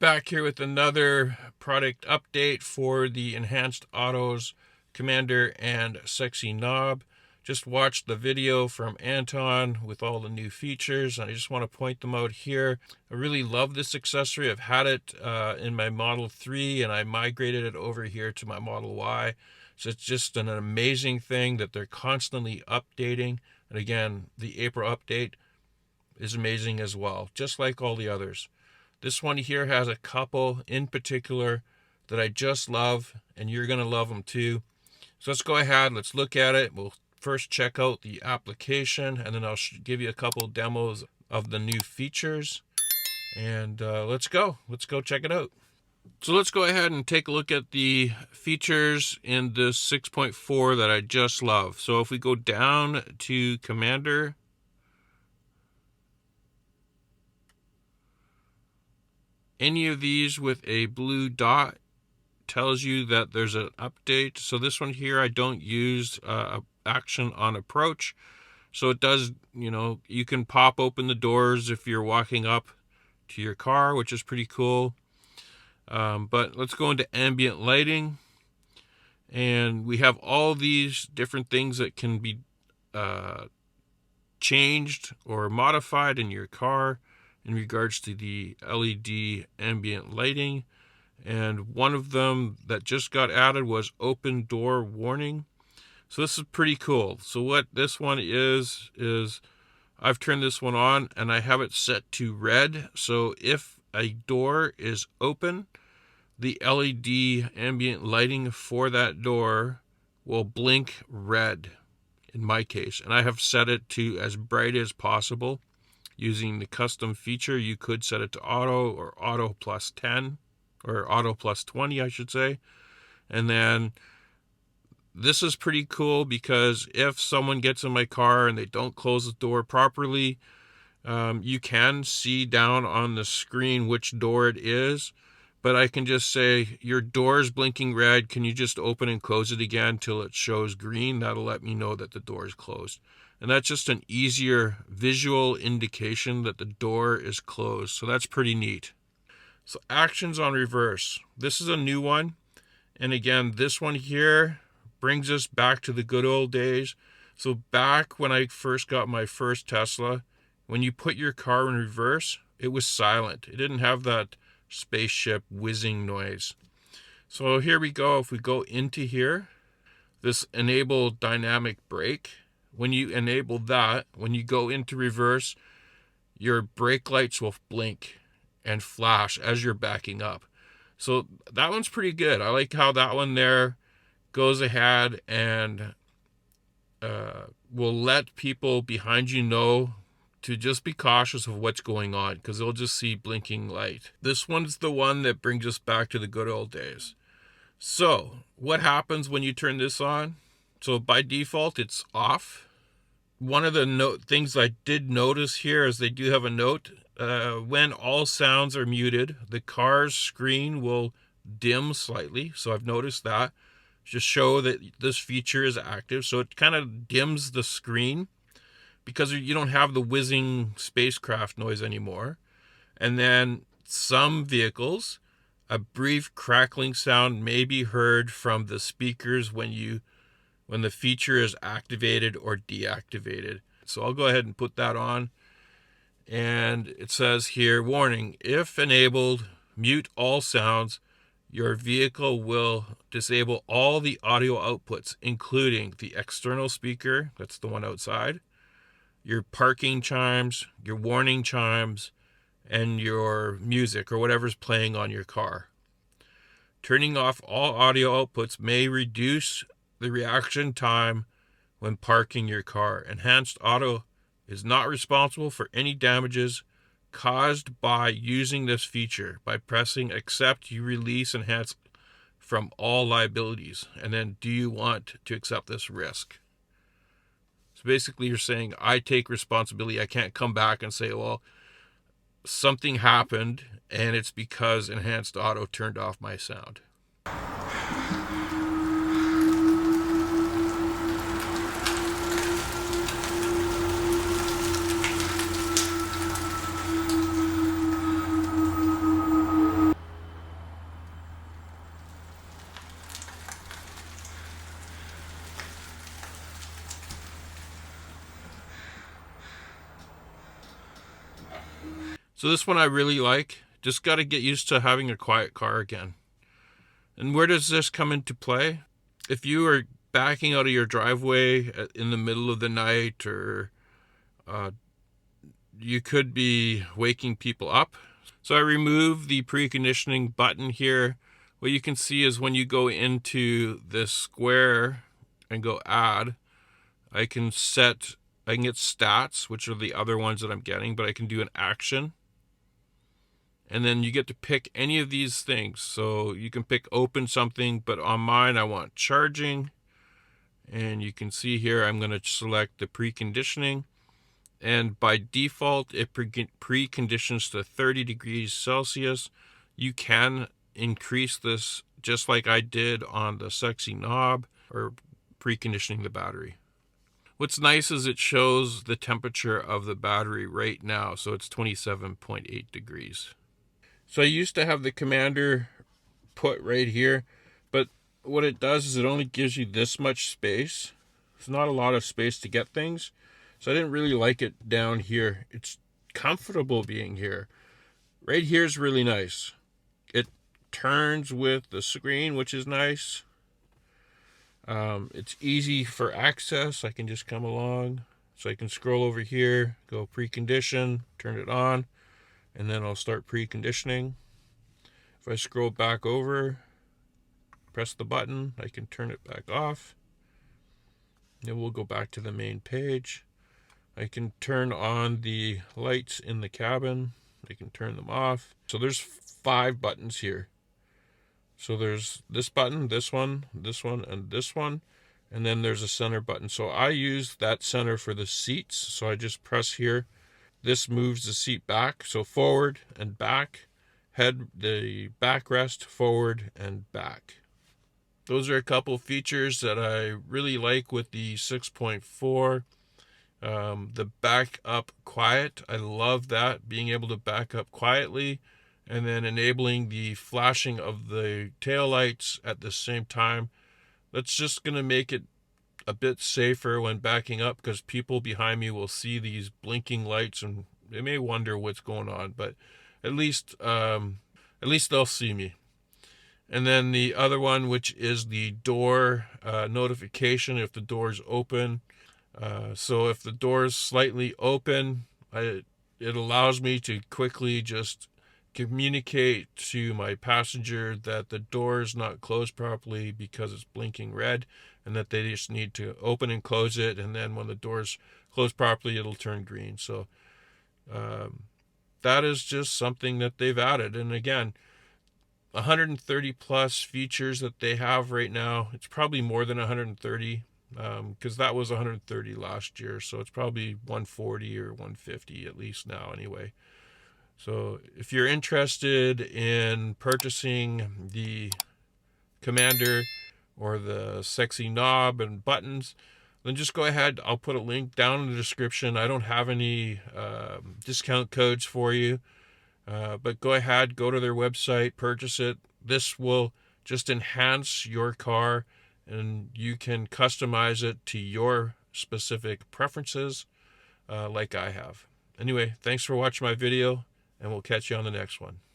back here with another product update for the Enhanced Autos Commander and Sexy Knob. Just watched the video from Anton with all the new features, and I just want to point them out here. I really love this accessory. I've had it in my Model 3, and I migrated it over here to my Model Y. So it's just an amazing thing that they're constantly updating. And again, the April update is amazing as well, just like all the others. This one here has a couple in particular that I just love, and you're going to love them too. So let's go ahead, let's look at it. We'll first check out the application, and then I'll give you a couple demos of the new features. And let's go check it out. So let's go ahead and take a look at the features in this 6.4 that I just love. So if we go down to Commander, any of these with a blue dot tells you that there's an update. So this one here, I don't use action on approach. So it does, you can pop open the doors if you're walking up to your car, which is pretty cool. But let's go into ambient lighting. And we have all these different things that can be changed or modified in your car in regards to the LED ambient lighting. And one of them that just got added was open door warning. So this is pretty cool. So what this one is I've turned this one on and I have it set to red. So if a door is open, the LED ambient lighting for that door will blink red in my case. And I have set it to as bright as possible. Using the custom feature, you could set it to auto or auto plus 10 or auto plus 20, I should say. And then this is pretty cool because if someone gets in my car and they don't close the door properly, you can see down on the screen which door it is. But I can just say, your door is blinking red. Can you just open and close it again till it shows green? That'll let me know that the door is closed. And that's just an easier visual indication that the door is closed. So that's pretty neat. So actions on reverse. This is a new one. And again, this one here brings us back to the good old days. So back when I first got my first Tesla, when you put your car in reverse, it was silent. It didn't have that spaceship whizzing noise. So here we go. If we go into here, this enable dynamic brake. When you enable that, when you go into reverse, your brake lights will blink and flash as you're backing up. So that one's pretty good. I like how that one there goes ahead and will let people behind you know to just be cautious of what's going on, because they'll just see blinking light. This one's the one that brings us back to the good old days. So what happens when you turn this on? So by default, it's off. One of the things I did notice here is they do have a note. When all sounds are muted, the car's screen will dim slightly. So I've noticed that. Just show that this feature is active. So it kind of dims the screen because you don't have the whizzing spacecraft noise anymore. And then some vehicles, a brief crackling sound may be heard from the speakers when the feature is activated or deactivated. So I'll go ahead and put that on. And it says here, warning, if enabled, mute all sounds. Your vehicle will disable all the audio outputs, including the external speaker, that's the one outside, your parking chimes, your warning chimes, and your music or whatever's playing on your car. Turning off all audio outputs may reduce the reaction time when parking your car. Enhanced Auto is not responsible for any damages caused by using this feature. By pressing accept, you release Enhanced from all liabilities. And then, do you want to accept this risk? So basically you're saying, I take responsibility. I can't come back and say, well, something happened and it's because Enhanced Auto turned off my sound. So this one I really like. Just got to get used to having a quiet car again. And where does this come into play? If you are backing out of your driveway in the middle of the night, or you could be waking people up. So I remove the preconditioning button here. What you can see is when you go into this square and go add, I can get stats, which are the other ones that I'm getting, but I can do an action. And then you get to pick any of these things. So you can pick open something, but on mine I want charging. And you can see here I'm going to select the preconditioning. And by default, it preconditions to 30 degrees Celsius. You can increase this just like I did on the sexy knob, or preconditioning the battery. What's nice is it shows the temperature of the battery right now. So it's 27.8 degrees. So I used to have the commander put right here, but what it does is it only gives you this much space. It's not a lot of space to get things. So I didn't really like it down here. It's comfortable being here. Right here is really nice. It turns with the screen, which is nice. It's easy for access. I can just come along. So I can scroll over here, go precondition, turn it on, and then I'll start preconditioning. If I scroll back over, press the button, I can turn it back off. Then we'll go back to the main page. I can turn on the lights in the cabin. I can turn them off. So there's 5 buttons here. So there's this button, this one, and this one. And then there's a center button. So I use that center for the seats. So I just press here. This moves the seat back. So forward and back. Head, the backrest, forward and back. Those are a couple features that I really like with the 6.4. The back up quiet, I love that, being able to back up quietly, and then enabling the flashing of the taillights at the same time. That's just going to make it a bit safer when backing up, because people behind me will see these blinking lights and they may wonder what's going on, but at least they'll see me. And then the other one, which is the door notification if the door is open. So if the door is slightly open, it allows me to quickly just communicate to my passenger that the door is not closed properly because it's blinking red, and that they just need to open and close it, and then when the door's closed properly, it'll turn green. So that is just something that they've added. And again, 130 plus features that they have right now. It's probably more than 130, because that was 130 last year, so it's probably 140 or 150 at least now anyway. So if you're interested in purchasing the commander or the sexy knob and buttons, then just go ahead. I'll put a link down in the description. I don't have any discount codes for you, but go ahead, go to their website, purchase it. This will just enhance your car, and you can customize it to your specific preferences, like I have. Anyway, thanks for watching my video, and we'll catch you on the next one.